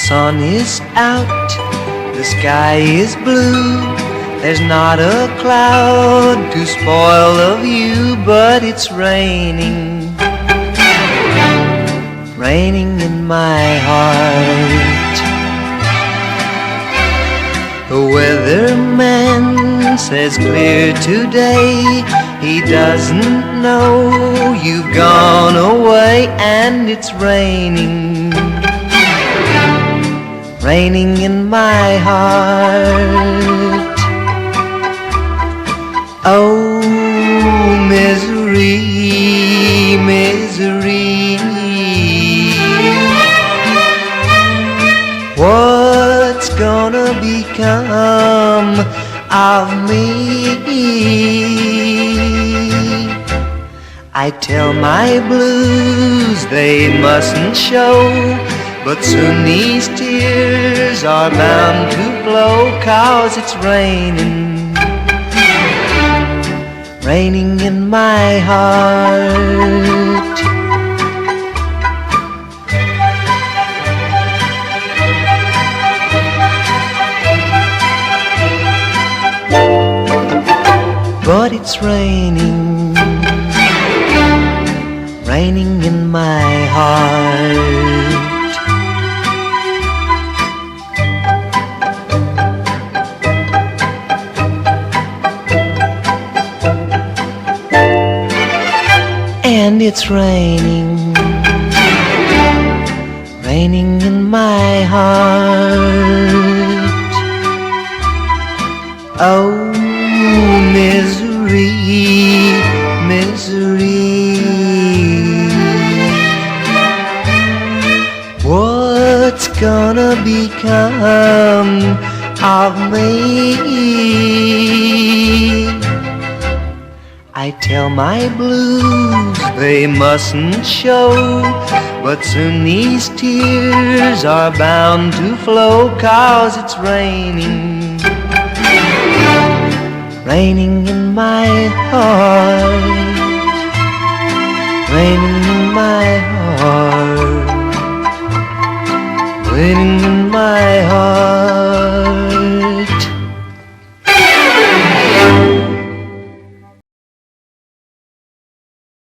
sun is out, the sky is blue. There's not a cloud to spoil the view, but it's raining, raining in my heart. The weatherman says clear today. He doesn't know you've gone away, and it's raining, raining in my heart. Oh, misery, misery, what's gonna become of me? I tell my blues they mustn't show, but soon these tears are bound to flow, 'cause it's raining, raining in my heart. But it's raining, raining in my heart. And it's raining, raining in my heart. Oh, misery, misery, what's gonna become of me? I tell my blues they mustn't show, but soon these tears are bound to flow, 'cause it's raining, raining in my heart, raining in my heart.